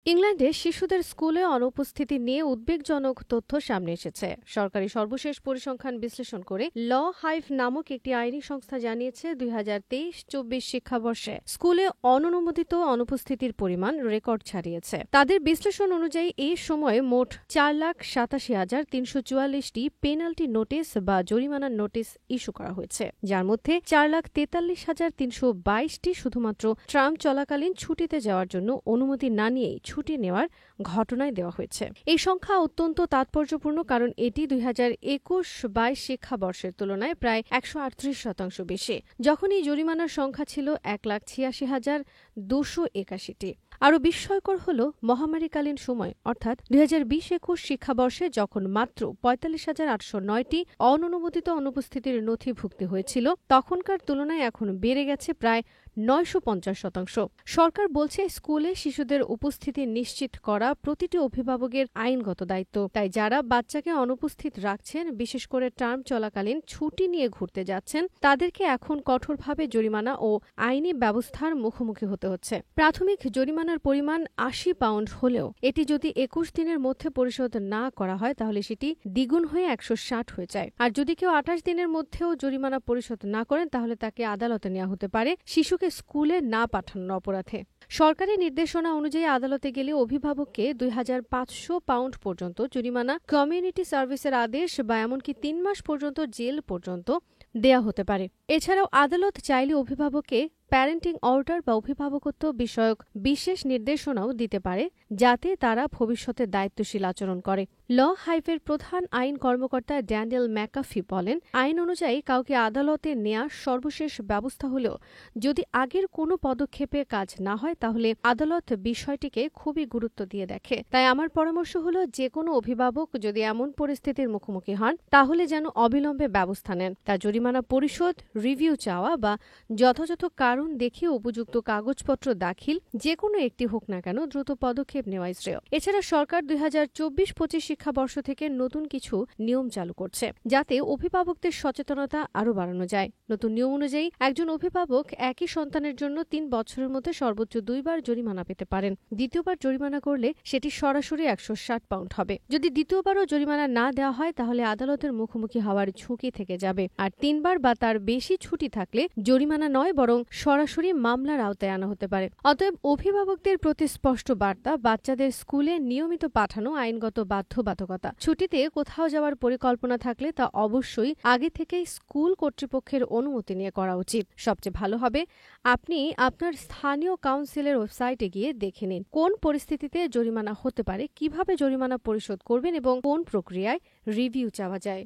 ইংল্যান্ডে শিশুদের স্কুলে অনুপস্থিতি নিয়ে উদ্বেগজনক তথ্য সামনে এসেছে। সরকারি সর্বশেষ পরিসংখ্যান বিশ্লেষণ করে ল হাইভ নামক একটি আইনি সংস্থা জানিয়েছে ২০২৩-২৪ শিক্ষাবর্ষে স্কুলে অননুমোদিত অনুপস্থিতির পরিমাণ রেকর্ড ছাড়িয়েছে। তাদের বিশ্লেষণ অনুযায়ী এই সময়ে মোট ৪,৮৭,৩৪৪টি পেনাল্টি নোটিশ বা জরিমানার নোটিশ ইস্যু করা হয়েছে, যার মধ্যে ৪,৪৩,৩২২টি শুধুমাত্র ট্রাম চলাকালীন ছুটিতে যাওয়ার জন্য অনুমতি না নিয়েই ছুটি নেওয়ার ঘটনায় দেওয়া হয়েছে। এই সংখ্যা অত্যন্ত তাৎপর্যপূর্ণ, কারণ এটি ২০২১-২২ শিক্ষাবর্ষের তুলনায় প্রায় ১৩৮% বেশি, যখন এই জরিমানার সংখ্যা ছিল ১,৮৬,২৮১টি। আরও বিস্ময়কর হল, মহামারীকালীন সময় অর্থাৎ ২০২০-২১ শিক্ষাবর্ষে যখন মাত্র ৪৫,৮০৯টি অননুমোদিত অনুপস্থিতির নথিভুক্তি হয়েছিল, তখনকার তুলনায় এখন বেড়ে গেছে প্রায় ৯৫০%। সরকার বলছে, স্কুলে শিশুদের উপস্থিতি নিশ্চিত করা প্রতিটি অভিভাবকের আইনগত দায়িত্ব। তাই যারা বাচ্চাকে অনুপস্থিত রাখছেন, বিশেষ করে টার্ম চলাকালীন ছুটি নিয়ে ঘুরতে যাচ্ছেন, তাদেরকে এখন কঠোরভাবে জরিমানা ও আইনি ব্যবস্থার মুখোমুখি হতে হচ্ছে। প্রাথমিক জরিমানার পরিমাণ ৮০ পাউন্ড হলেও এটি যদি ২১ দিনের মধ্যে পরিশোধ না করা হয়, তাহলে সেটি দ্বিগুণ হয়ে ১৬০ হয়ে যায়। আর যদি কেউ ২৮ দিনের মধ্যেও জরিমানা পরিশোধ না করেন, তাহলে তাকে আদালতে নেওয়া হতে পারে শিশুকে স্কুলে না পাঠানোর অপরাধে। সরকারি নির্দেশনা অনুযায়ী আদালতে গেলে অভিভাবককে ২৫০০ পাউন্ড পর্যন্ত জরিমানা, কমিউনিটি সার্ভিসের আদেশ বা এমনকি ৩ মাস পর্যন্ত জেল পর্যন্ত দেয়া হতে পারে। এছাড়াও আদালত চাইলে অভিভাবককে প্যারেন্টিং অর্ডার বা অভিভাবকত্ব বিষয়ক বিশেষ নির্দেশনাও দিতে পারে, যাতে তারা ভবিষ্যতে দায়িত্বশীল আচরণ করে। ল হাইভের প্রধান আইন কর্মকর্তা ড্যানিয়েল ম্যাকাফি বলেন, আইন অনুযায়ী কাউকে আদালতে নেয়ার সর্বশেষ ব্যবস্থা হলেও যদি আগের কোনো পদক্ষেপে কাজ না হয়, তাহলে আদালত বিষয়টিকে খুবই গুরুত্ব দিয়ে দেখে। তাই আমার পরামর্শ হলো, যে কোনো অভিভাবক যদি এমন পরিস্থিতির মুখোমুখি হন, তাহলে যেন অবিলম্বে ব্যবস্থা নেন। তার জরিমানা পরিশোধ, রিভিউ চাওয়া বা যথাযথ কারণ দেখিয়ে উপযুক্ত কাগজপত্র দাখিল, যে কোনো একটি হোক না কেন, দ্রুত পদক্ষেপ নেওয়াই শ্রেয়। এছাড়া সরকার ২০২৪-২৫ শিক্ষাবর্ষ থেকে নতুন কিছু নিয়ম চালু করছে, যাতে অভিভাবকদের সচেতনতা আরও বাড়ানো যায়। নতুন নিয়ম অনুযায়ী একজন অভিভাবক একই সন্তানের জন্য ৩ বছরের মধ্যে সর্বোচ্চ ২ বার জরিমানা পেতে পারেন। দ্বিতীয়বার জরিমানা করলে সেটি সরাসরি ১৬০ পাউন্ড হবে। যদি দ্বিতীয়বারও জরিমানা না দেওয়া হয়, তাহলে আদালতের মুখোমুখি হওয়ার ঝুঁকি থেকে যাবে। আর ৩ বার বা তার বেশি ছুটি থাকলে জরিমানা নয়, বরং সরাসরি মামলার আওতায় আনা হতে পারে। অতএব অভিভাবকদের প্রতি স্পষ্ট বার্তা, বাচ্চাদের স্কুলে নিয়মিত পাঠানো আইনগত বাধ্যবাধকতা। ছুটিতে কোথাও যাওয়ার পরিকল্পনা থাকলে তা অবশ্যই আগে থেকেই স্কুল কর্তৃপক্ষের অনুমতি নিয়ে করা উচিত। সবচেয়ে ভালো হবে আপনি আপনার স্থানীয় কাউন্সিলের ওয়েবসাইটে গিয়ে দেখে নিন কোন পরিস্থিতিতে জরিমানা হতে পারে, কিভাবে জরিমানা পরিশোধ করবেন এবং কোন প্রক্রিয়ায় রিভিউ চাওয়া যায়।